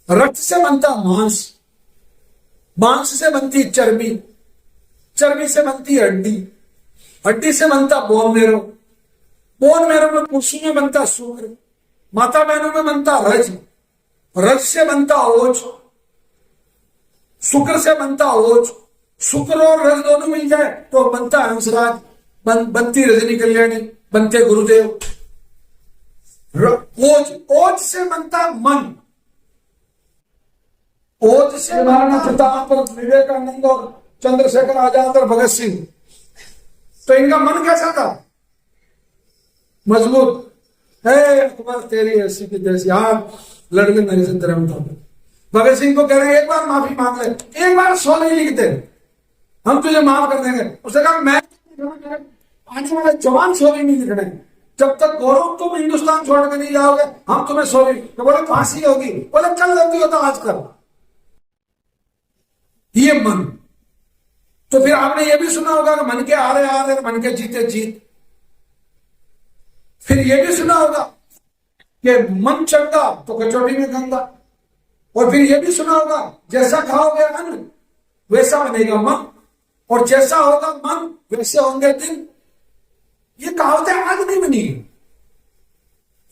रक्त से बनता मांस, मांस से बनती चर्बी, चर्बी से बनती हड्डी, हड्डी से बनता बोन मेरो, बोन मेरो में पुरुषों में बनता शुक्र, माता बहनों में बनता रज, रज से बनता ओज, शुक्र से बनता ओज, शुक्र और रज दोनों मिल जाए तो बनता हंसराज, बनती रजनी कल्याणी, बनते गुरुदेव। ओज, ओज से बनता मन, ओज से महाराणा प्रताप, विवेकानंद और चंद्रशेखर आजाद और भगत सिंह, तो इनका मन कैसा था? मजबूत। अकबर तेरी ऐसी की जैसी, आप लड़के मेरे से धर्म था। भगत सिंह को कह रहे हैं एक बार माफी मांग ले, एक बार 100 नहीं लिख दे, हम तुझे माफ कर देंगे। उसने कहा मैं आने वाले जवान 100 नहीं लिखने, जब तक गौरव तुम हिंदुस्तान छोड़ के नहीं जाओगे हम तुम्हें 100। तो बोले फांसी होगी, बोले चल जल्दी होता आज कर। ये मन। तो फिर आपने ये भी सुना होगा कि मन के आ रहे मन के जीते जीत। फिर ये भी सुना होगा कि मन चंगा तो कचौटी में गंगा। और फिर ये भी सुना होगा जैसा खाओगे अन्न वैसा बनेगा मन, और जैसा होगा मन वैसे होंगे दिन। ये कहावतें आज नहीं बनी,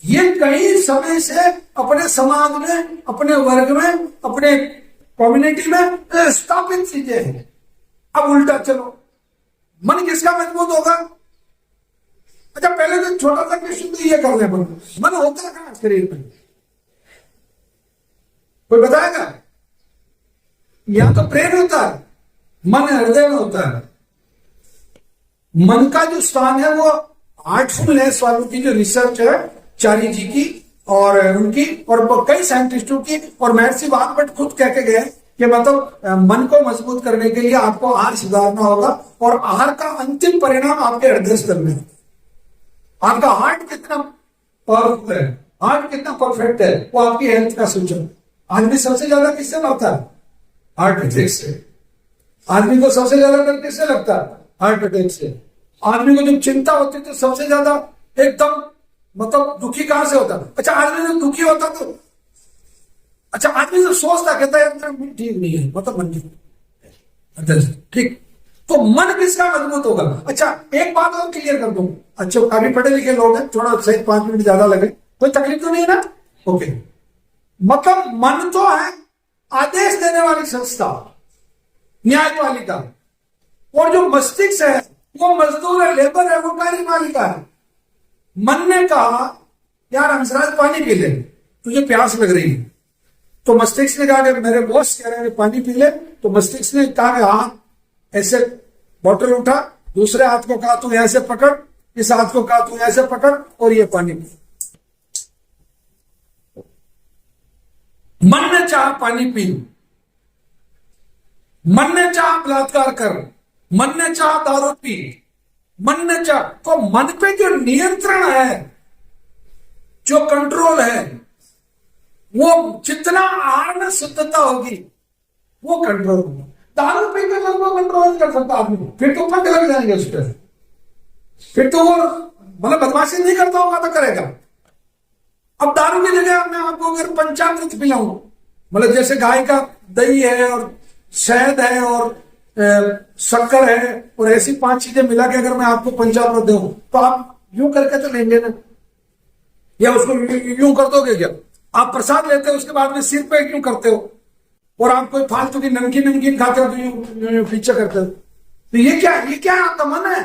ये कई समय से अपने समाज में, अपने वर्ग में, अपने कम्युनिटी में स्थापित चीजें हैं। अब उल्टा चलो, मन किसका मजबूत होगा? अच्छा पहले तो छोटा सा क्वेश्चन तो ये कर ले, मन होता है शरीर में? कोई बताएगा? या तो ब्रेन होता है, मन हृदय में होता है। मन का जो स्थान है वो हार्टफुलनेस वालों की जो रिसर्च है चारी जी की और उनकी और कई साइंटिस्टों की, और महर्षि वाल्मीकि खुद कह के गए कि मतलब मन को मजबूत करने के लिए आपको आहार सुधारना होगा, और आहार का अंतिम परिणाम आपके हृदय स्तर में। आपका हार्ट कितना पावरफुल है, हार्ट कितना परफेक्ट है, वो आपकी हेल्थ का सूचक। आदमी सबसे ज्यादा किससे मरता है? हार्ट अटैक से। आदमी को सबसे ज्यादा डर किससे लगता है? हार्ट अटैक से। आदमी को जब चिंता होती है तो सबसे ज्यादा एकदम मतलब दुखी कहां से होता है? अच्छा, आदमी जब दुखी होता तो अच्छा आदमी जब सोचता कहता है ठीक नहीं है, मतलब मन नहीं ठीक। तो मन किसका मजबूत होगा? अच्छा एक बात और क्लियर कर दूं, अच्छा काफी पढ़े लिखे लोग हैं, थोड़ा सही 5 मिनट ज्यादा लगे, कोई तकलीफ तो नहीं है ना? ओके, मतलब मन तो है आदेश देने वाली संस्था, न्यायपालिका, और जो मस्तिष्क है वो मजदूर है, लेबर है, वो कार्यपालिका है। मन ने कहा यार हंसराज पानी पी ले, तुझे प्यास लग रही है, तो मस्तिष्क ने कहा कि मेरे बॉस कह रहे हैं पानी पी ले, तो मस्तिष्क ने कहा कि हाँ, ऐसे बॉटल उठा, दूसरे हाथ को कहा तू ऐसे पकड़, इस हाथ को कहा तू ऐसे पकड़ और ये पानी पी। मन ने चाहा पानी पी, मन ने चाहा बलात्कार कर, मन ने चाहा दारू पी, मन ने चाहा, तो मन पे जो नियंत्रण है, जो कंट्रोल है, वो जितना आहार में शुद्धता होगी वो कंट्रोल होगा। दारू पी के मन को कंट्रोल नहीं कर सकता आदमी, फिर तो पंख लग जाएंगे उस पर, फिर तो वो मतलब बदमाशी नहीं करता होगा तो करेगा। अब दारू की जगह मैं आपको अगर पंचामृत पिलाऊं, मतलब जैसे गाय का दही है और शहद है और शक्कर है और ऐसी 5 चीजें मिला के अगर मैं आपको पंचामृत दूं तो आप यूं करके तो लेंगे ना, या उसको यूं कर दोगे क्या? आप प्रसाद लेते हो उसके बाद में सिर पे क्यों करते हो, और आप कोई फालतू की नमकीन खाते हो तो यूं पीछे करते हो। तो ये क्या आपका मन है?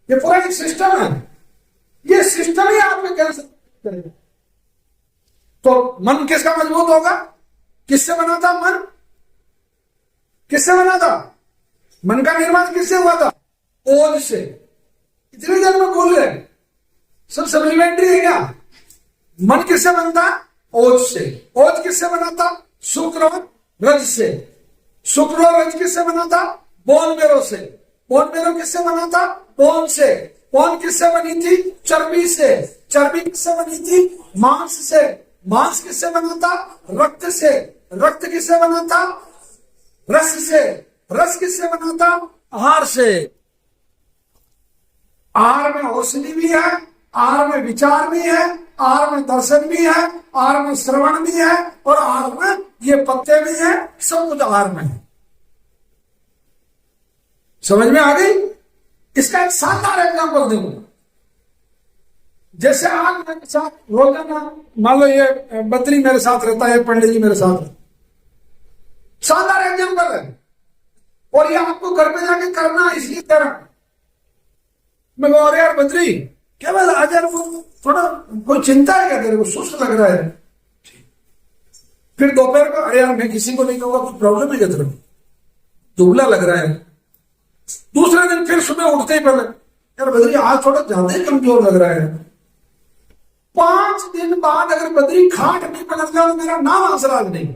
ये पूरा एक सिस्टम है, ये सिस्टम ही आप में कैसे करेगा। तो मन किसका मजबूत होगा? किससे बना था मन? किससे बना था? मन का निर्माण किससे हुआ था? ओज से। इतनी देर में बोल रहे सब सप्लीमेंट्री है क्या? मन किससे बनता? ओज से। ओज किससे बना था? शुक्र और रज से। शुक्र और रज किससे बना था? बोन मेरो से। बोन मेरो किससे बना था? बोन से। बोन किससे बनी थी? चर्बी से। चर्बी किससे बनी थी? मांस से। मांस किससे बना था? रक्त से। रक्त किससे बना था? रस से। रस किससे बना था? आहार से। आहार में औषधि भी है, आहार में विचार भी है, आहार में दर्शन भी है, आहार में श्रवण भी है, और आहार में ये पत्ते भी हैं, सब कुछ आहार में है। समझ में आ गई? इसका एक शानदार एग्जाम्पल दूंगा। जैसे आज मेरे साथ रोजाना मान लो ये बद्री मेरे साथ रहता है, पंडित जी मेरे साथ रहता है, शानदार एग्जाम्पल है, और ये आपको घर पे जाके करना इसलिए करना। मैं बोल यार बद्री क्या बात आज यार वो थोड़ा कोई चिंता है क्या तेरे को, सुस्त लग रहा है? फिर दोपहर को अरे यार मैं किसी को नहीं कहूंगा, कुछ प्रॉब्लम है क्या तेरे को, दुबला लग रहा है। दूसरे दिन फिर सुबह उठते ही पहले यार बद्री आज थोड़ा ज्यादा ही कमजोर लग रहा है। 5 दिन बाद अगर बद्री खाट नहीं पलट गया तो मेरा नाम हंसराज नहीं।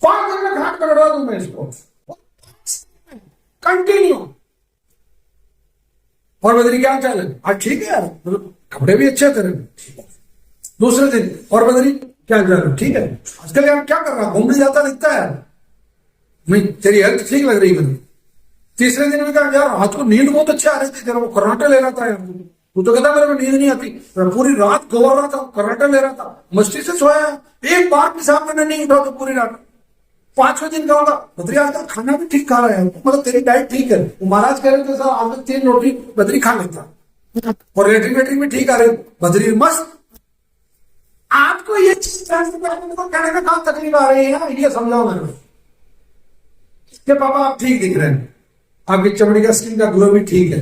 5 दिन में खाट पकड़वा दूं मैं इसको कंटिन्यू। और बद्री क्या चल आज ठीक है यार, कपड़े भी अच्छे तेरे। दूसरे दिन और बद्री क्या चल ठीक है, आजकल यार क्या कर रहा, घूमने जाता दिखता है यार, नहीं तेरी हेल्थ ठीक लग रही है। तीसरे दिन में कहा यार आज को नींद बहुत अच्छी आ रही थी, तेरा वो कर्राटा ले रहा था यार, तू तो कहता मेरे को नींद नहीं आती, पूरी रात गवा रहा था, कर्राटा ले रहा था, मस्ती से सोया, एक बार पेशाब मैंने नहीं उठा तो पूरी रात। 5वें दिन कहूंगा बद्री आज खाना भी ठीक खा रहा है, मतलब तेरी डाइट ठीक है। महाराज कह रहे थे सर आज 3 रोटी बद्री खा लेता और लेटरिन वेटरिन भी ठीक आ रही, बद्री मस्त। आपको ये कहने में कहां तकलीफ आ रही है, ये समझाओ मेरे कि पापा आप ठीक दिख रहे हैं, आपकी चमड़ी का स्किन का ग्लो भी ठीक है,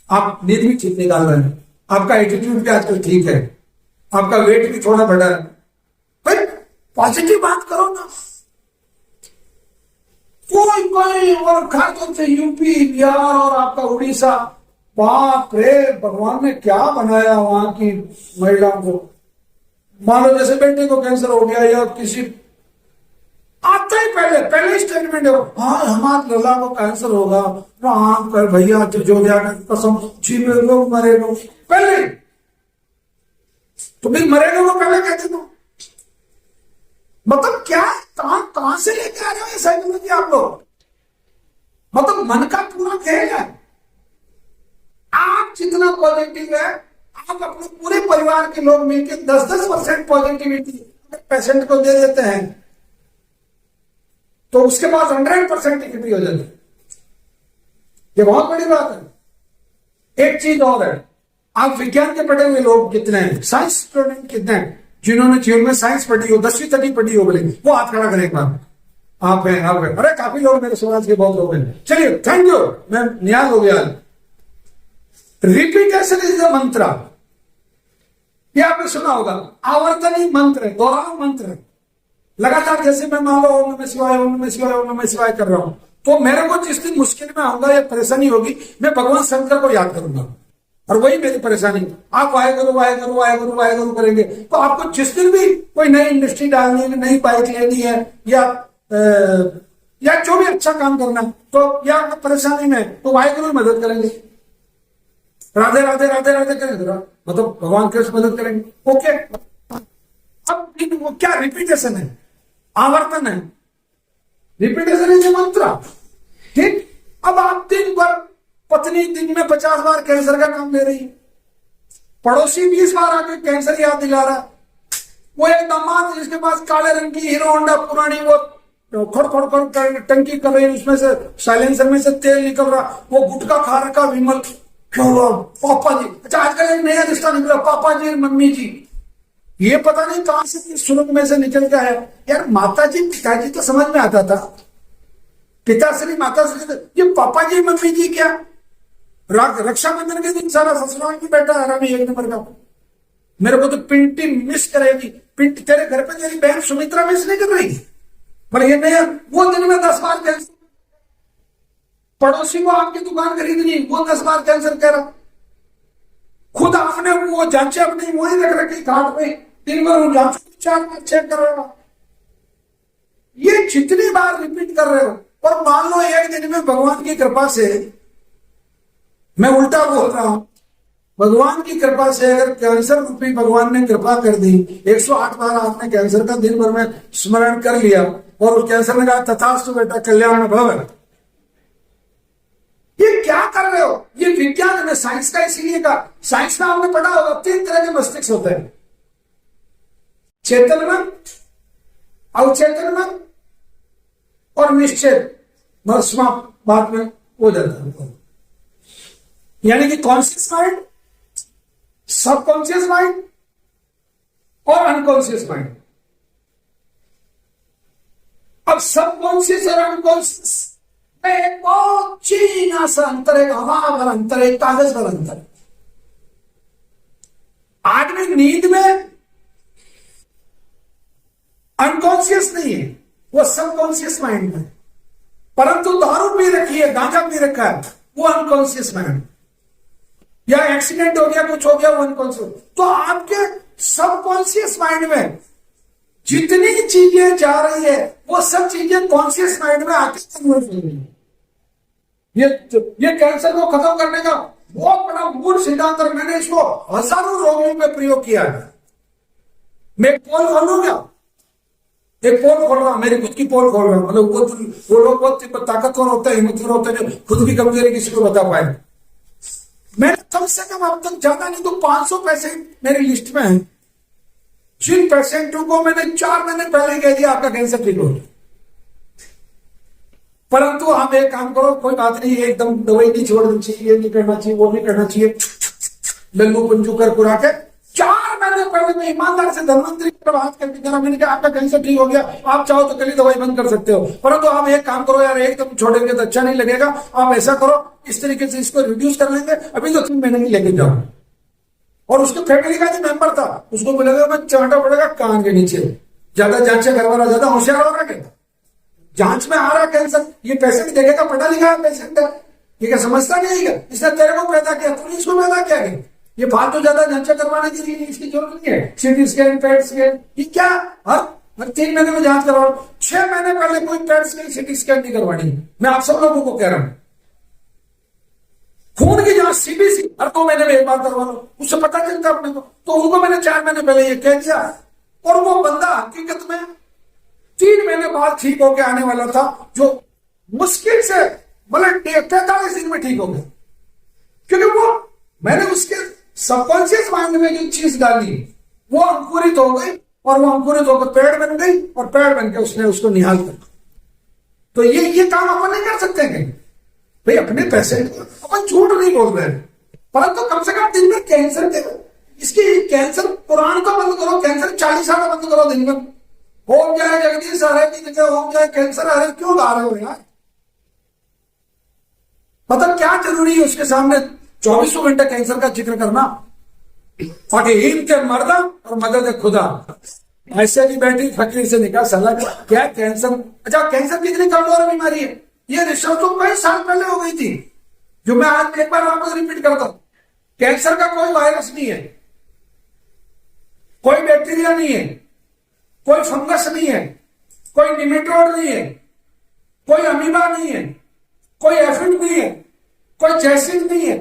आप नींद भी ठीक निकाल रहे हैं, आपका एटीट्यूड भी आजकल ठीक है, आपका वेट भी थोड़ा बढ़ा है। भाई पॉजिटिव बात करो ना, कोई कोई, और खासतौर से यूपी, बिहार और आपका उड़ीसा, बाप रे, भगवान ने क्या बनाया वहां की महिलाओं को। मान लो जैसे बेटे को कैंसर हो गया या किसी, आता ही पहले स्टेटमेंट है, हाँ हमारे लला को कैंसर होगा, हाँ कर भैया जो कसम जी में लोग मरेगा पहले, तो भी मरेगा वो पहले कहते तो। मतलब क्या, कहां से लेके आ रहे हो ये साइकोलॉजी आप लोग। मतलब मन का पूरा खेल है। आप जितना पॉजिटिव है, आप अपने पूरे परिवार के लोग मिलकर 10-10% पॉजिटिविटी पेशेंट को दे देते हैं, तो उसके पास 100% इक्विटी हो जाती है। ये बहुत बड़ी बात है। एक चीज और है, आप विज्ञान के पढ़े हुए लोग कितने हैं, साइंस स्टूडेंट कितने हैं जिन्होंने जीवन में साइंस पढ़ी हो, 10वीं तक ही पढ़ी हो, बोले वो हाथ खड़ा करें एक बार। आप हैं, आप हैं, अरे काफी लोग मेरे समाज के बहुत लोग हैं। चलिए थैंक यू, मैं निहाल हो गया। रिपीटेशन इज द मंत्र, ये आपने सुना होगा, आवर्तनी मंत्र है, दोहराव मंत्र है। लगातार जैसे मैं मान लो ओम नमः शिवाय, ओम नमः शिवाय, ओम नमः शिवाय कर रहा हूं, तो मेरे को जिस दिन मुश्किल में आऊंगा या परेशानी होगी, मैं भगवान शंकर को याद करूंगा, और वही मेरी परेशानी। आप वाहेगुरु वाहेगुरु वाहेगुरु वाहेगुरु करेंगे, तो आपको जिस दिन भी कोई नई इंडस्ट्री डालनी है, नई बाइक लेनी है, या जो भी अच्छा काम करना, तो या परेशानी में, तो वाहेगुरु मदद करेंगे, राधे राधे राधे राधे करेंगे, मतलब भगवान कृष्ण मदद करेंगे। ओके, अब वो क्या रिपीटेशन है, आवर्तन है, रिपीटेशन इज मंत्र। ठीक, अब आप दिन भर, पत्नी दिन में 50 बार कैंसर का नाम ले रही है, पड़ोसी 20 बार आके कैंसर याद दिला रहा, वो एक दामाद जिसके पास काले रंग की हीरो होंडा पुरानी, वो खड़ खड़ खड़ टंकी कर रही है, उसमें से साइलेंसर में से तेल निकल रहा, वो गुटखा खा रखा विमल, पापा जी, अच्छा आजकल एक नया रिश्ता निकला, पापा जी मम्मी जी, ये पता नहीं कहां से सुलग में से निकल गया है यार। माता जी पिताजी तो समझ में आता था, पिताश्री माताश्री, ये पापा जी मम्मी जी क्या। रक्षाबंधन के दिन सारा ससुराल में बैठा हरामी एक नंबर का, मेरे को तो पिंटी मिस करेगी, पिंटी तेरे घर पे तेरी बहन सुमित्रा मिस नहीं कर रही, पर ये नया, वो दिन में 10 बार कैंसर, पड़ोसी को आपकी दुकान खरीदनी, वो 10 बार कैंसर कह रहा, खुद आपने वो जांचे अपनी वही रख रखी घाट पे, दिन भर वो जांच 4 बार चेक कर रहे हो, ये जितनी बार रिपीट कर रहे हो, और मान लो एक दिन में भगवान की कृपा से, मैं उल्टा बोल रहा हूं, भगवान की कृपा से अगर कैंसर रूपी भगवान ने कृपा कर दी, 108 बार आपने कैंसर का दिन भर में स्मरण कर लिया, और उस कैंसर ने कहा तथास्तु बेटा कल्याण भव, ये क्या कर रहे हो। ये विज्ञान में, साइंस का इसीलिए कहा, साइंस में आपने पढ़ा होगा 3 तरह के मस्तिष्क होते हैं, चेतन मन, अवचेतन मन और निश्चेत बात में हो जाता है। यानी कि कॉन्शियस माइंड, सबकॉन्शियस माइंड और अनकॉन्शियस माइंड। अब सबकॉन्शियस और अनकॉन्शियस में एक बहुत चीना सा अंतर है, हवा भर अंतर है, कागज भर अंतर है। आदमी नींद में अनकॉन्शियस नहीं है, वो सबकॉन्शियस माइंड में, परंतु दारू पी रखी है, गांजा पी रखा है, वो अनकॉन्शियस माइंड, या एक्सीडेंट हो गया, कुछ हो गया, वो अनकॉन्शियस। तो आपके सबकॉन्शियस माइंड में जितनी चीजें जा रही है, वो सब चीजें कॉन्शियस माइंड में आके कन्वर्ट हो रही है। ये कैंसर को खत्म करने का बहुत बड़ा मूल सिद्धांत, और मैंने इसको हजारों रोगियों में प्रयोग किया है। मैं पोल खोलूंगा, एक पोल खोल रहा हूं, मेरी खुद की पोल खोल रहा हूं, मतलब वो लोग बहुत ताकतवर होते हैं, हिम्मतवर होते हैं, जो खुद की कमजोरी किसी को बता पाए। मैंने कम से कम अब तक ज्यादा नहीं तो 500 पेशेंट मेरी लिस्ट में है, जिन पेशेंटों को मैंने 4 महीने पहले कह दिया आपका कैंसर ठीक हो। परंतु आप एक काम करो, कोई बात नहीं, एकदम दवाई नहीं छोड़नी चाहिए, ये नहीं करना चाहिए, वो नहीं करना चाहिए, लल्लू पंजू कर कुरा के 4 महीने पहले मैं ईमानदार से धनवंतरी पर बात करके कहा, मैंने कहा आपका कैंसर ठीक हो गया, आप चाहो तो कल ही दवाई बंद कर सकते हो, परंतु आप एक काम करो यार, एकदम छोड़ेंगे तो अच्छा नहीं लगेगा, आप ऐसा करो, इस तरीके से इसको रिड्यूस कर लेंगे, अभी तो 3 महीने नहीं लेके जाओ। और उसके फैमिली का जो मेंबर था, उसको मिलेगा मैं चांटा पड़ेगा कान के नीचे, ज्यादा जांचे करवाना, ज्यादा होशियार हो रहा है। जांच में आ रहा है कैंसर, ये पेशेंट देखेगा, पढ़ा लिखा है पेशेंट है, ये क्या समझता नहीं है? इसने तेरे को पैदा किया, तूने इसको पैदा किया है। ये फालतू ज्यादा जांचा करवाने के लिए इसकी जरूरत नहीं है। सीटी स्कैन, पेट स्कैन, ये क्या हर 3 महीने में जांच करवाओ। 6 महीने पहले कोई पेट स्कैन, सीटी स्कैन नहीं करवानी। मैं आप सब लोगों को कह रहा हूं, खून की जांच सीबीसी हर 2 महीने में एक बार करवा लो, उससे पता चलता है अपने को। तो उनको मैंने 4 महीने पहले ये कह दिया, और वो बंदा हकीकत में 3 महीने बाद ठीक होके आने वाला था, जो मुश्किल से मतलब 45 दिन में ठीक हो गया। क्योंकि वो मैंने उसके सबकॉन्शियस माइंड में जो चीज डाली वो अंकुरित हो गई, और वो अंकुरित होकर पेड़ बन गई, और पेड़ बन के उसने उसको निहाल कर। तो ये काम अपन नहीं कर सकते कहीं भाई, अपने पैसे अपन झूठ नहीं बोल रहे हैं, परंतु कम से कम दिन में कैंसर के इसकी कैंसर पुराण को बंद करो, कैंसर 40 साल बंद करो दिन में। हो जाए जगदीश हरे की जगह हो जाए कैंसर हरे, क्यों गा रहे हो यार? मतलब क्या जरूरी है उसके सामने 24 घंटे कैंसर का जिक्र करना? फकीर के मर्दा और मदद खुदा, ऐसे भी बैठी फकीर से निकाह सलाह क्या कैंसर। अच्छा, कैंसर कितनी कमजोर बीमारी है, ये रिसर्च तो कई साल पहले हो गई थी, जो मैं आज एक बार वापस रिपीट करता हूं। कैंसर का कोई वायरस नहीं है, कोई बैक्टीरिया नहीं है, कोई फंगस नहीं है, कोई निमेटोड नहीं है, कोई अमीबा नहीं है, कोई एफिड नहीं है, कोई जैसिड नहीं है,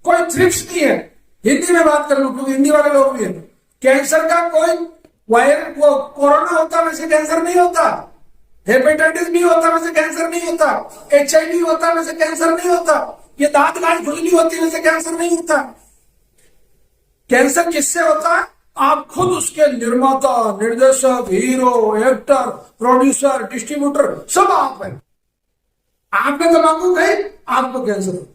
कोई थ्रिप्स नहीं है। हिंदी में बात कर लूं क्योंकि हिंदी वाले लोग भी हैं। कैंसर का कोई वायरस, वो कोरोना होता वैसे कैंसर नहीं होता, हेपेटाइटिस भी होता वैसे कैंसर नहीं होता, HIV होता वैसे कैंसर नहीं होता, ये दांत गांठ खुजली होती वैसे कैंसर नहीं होता। कैंसर किससे होता है? आप खुद उसके निर्माता, निर्देशक, हीरो, एक्टर, प्रोड्यूसर, डिस्ट्रीब्यूटर सब आप हैं। आपने तंबाकू खाई, आपको कैंसर हो।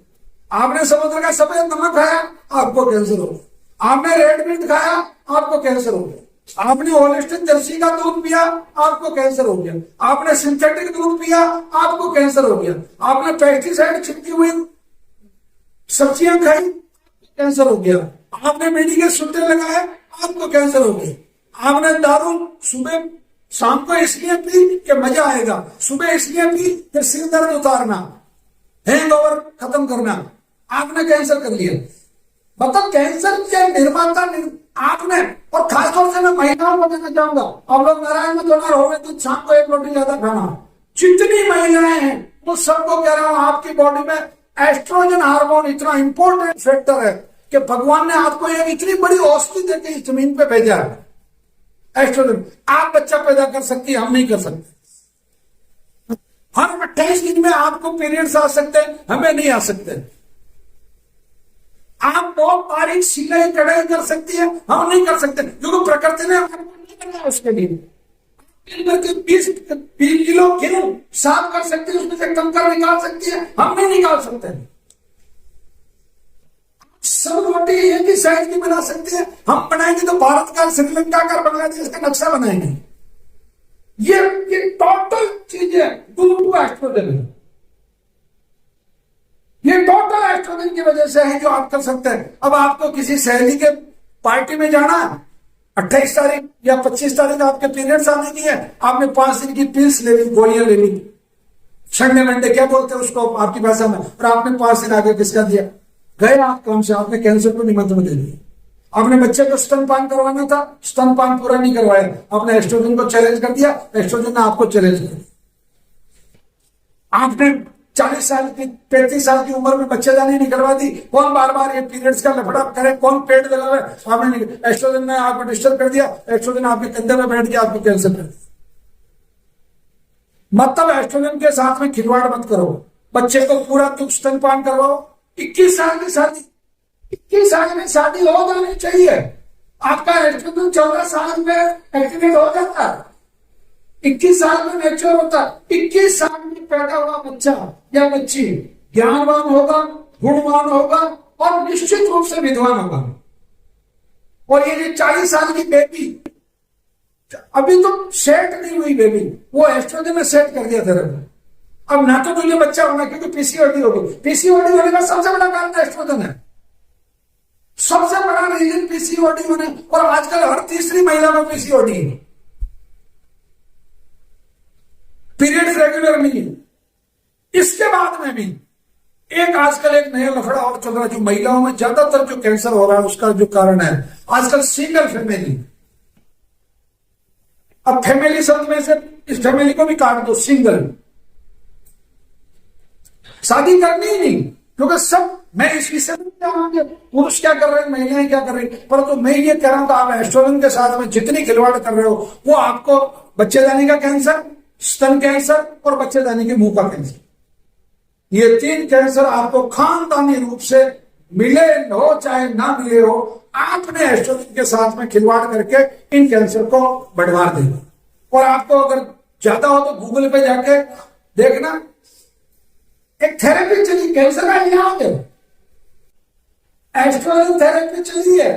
आपने समुद्र का सफेद नमक खाया, आपको कैंसर हो। आपने रेड मीट खाया, आपको कैंसर हो गया। आपने होलिस्टिक जर्सी का दूध पिया, आपको कैंसर हो गया। आपने सिंथेटिक दूध पिया, आपको कैंसर हो गया। आपने पेस्टिसाइड छिड़की हुई सब्जियां खाई, कैंसर हो गया। आपने बीड़ी के सुट्टे लगाए, आपको कैंसर हो गया। आपने दारू सुबह शाम को इसलिए पी कि मजा आएगा, सुबह इसलिए पी कि सिर दर्द उतारना, हैंगओवर खत्म करना, आपने कैंसर कर लिया। मतलब कैंसर के निर्माता आपने। और खासतौर से मैं महिलाओं को कहना चाहूंगा, आप लोग नारायण में दोनों हो गए तो शाम को 1 रोटी ज्यादा खाना। जितनी महिलाएं हैं वो सबको कह रहा हूं, आपकी बॉडी में एस्ट्रोजन हार्मोन इतना इंपॉर्टेंट फैक्टर है कि भगवान ने आपको एक इतनी बड़ी औषधि देकर इस जमीन पे भेजा है। एस्ट्रोजन, आप बच्चा पैदा कर सकती है, हम नहीं कर सकते। हर 28 दिन में आपको पीरियड्स आ सकते हैं, हमें नहीं आ सकते। आप बहुत बारीक सिलाई कढ़ाई कर सकती है, हम नहीं कर सकते, क्योंकि प्रकृति ने हमको नहीं करना उसके लिए। 20 किलो गेहूं साफ कर सकती है, उसमें से कंकर निकाल सकती है, हम नहीं निकाल सकते। सब रोटी एक ही साइज की बना सकती है, हम बनाएंगे तो भारत का, श्रीलंका का, बांग्लादेश का नक्शा बनाएंगे। ये टोटल चीजें ड्यू टू एस्ट्रोजन है। ये टोटल एस्ट्रोजन की वजह से है जो आप कर सकते हैं। अब आपको किसी सहेली के पार्टी में जाना, 28 तारीख या 25 तारीख आपके पीरियड्स आने की है, आपने 5 दिन की पिल्स ले ली, गोलियां ले ली, संडे मंडे क्या बोलते हैं उसको आपकी भाषा में, और आपने 5 दिन आगे किसका दिया, गए आप काम से, आपने कैंसर को निमंत्रण दे दिया। आपने बच्चे को स्तनपान करवाना था, स्तनपान पूरा नहीं करवाया, आपने एस्ट्रोजन को चैलेंज कर दिया, एस्ट्रोजन ने आपको चैलेंज कर दिया। आपने 40 साल की 35 साल की उम्र में बच्चेदानी निकलवा दी, कौन बार बार ये पीरियड्स का लफड़ा करे, कौन पेट लगावे, आपने एस्ट्रोजन ने आपको डिस्टर्ब कर दिया, एस्ट्रोजन आपके कंधे में बैठ गया, आपको कैंसर कर दिया। मतलब एस्ट्रोजन के साथ में खिलवाड़ मत करो, बच्चे को पूरा स्तनपान करवाओ। 21 साल की शादी, 21 साल में शादी हो जानी चाहिए। आपका एस्ट्रोजन 14 साल में एक्टिवेट हो जाता है, 21 साल में मैच्योर होता है। 21 साल में पैदा हुआ बच्चा या बच्ची ज्ञानवान होगा, गुणवान होगा और निश्चित रूप से विद्वान होगा। और ये जो 40 साल की बेबी, अभी तो सेट नहीं हुई बेबी, वो एस्ट्रोजन ने सेट कर दिया तेरे को। अब ना तो तुझे बच्चा होना क्योंकि पीसीओडी होगी, पीसीओडी होने का सबसे बड़ा कारण एस्ट्रोजन है, सबसे बड़ा रीजन पीसीओडी होने। और आजकल हर तीसरी महिला में पीसीओडी है। पीरियड्स रेगुलर नहीं है। इसके बाद में भी एक आजकल एक नया लफड़ा और चल रहा है, जो महिलाओं में ज्यादातर जो कैंसर हो रहा है उसका जो कारण है आजकल सिंगल फैमिली। अब फैमिली शब्द में से इस फैमिली को भी काट दो, सिंगल। शादी करनी ही नहीं, क्योंकि सब, मैं इस विषय में क्या आगे पुरुष क्या कर रहे हैं, महिलाएं क्या कर रही हैं, परंतु मैं ये कह रहा हूं कि आप एस्ट्रोजन के साथ में जितनी खिलवाड़ कर रहे हो वो आपको बच्चेदानी का कैंसर, स्तन कैंसर और बच्चेदानी के मुंह का कैंसर, ये 3 कैंसर आपको खानदानी रूप से मिले हो चाहे ना मिले हो, आपने एस्ट्रोजन के साथ में खिलवाड़ करके इन कैंसर को बढ़वा देगा। और आपको अगर ज्यादा हो तो गूगल पे जाके देखना, एक थेरेपी चली कैंसर का इलाज है, एस्ट्रोजन थेरेपी चली है।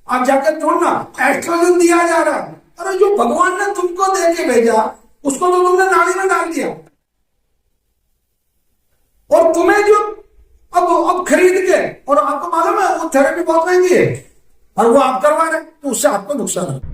आप जाकर ढूंढना, एस्ट्रोजन दिया जा रहा है। अरे जो भगवान ने तुमको दे के भेजा उसको तो तुमने नाली में डाल दिया, और तुम्हें जो अब खरीद के, और आपको मालूम है वो थेरेपी बहुत महंगी है और वो आप करवा रहे, तो उससे आपको नुकसान है।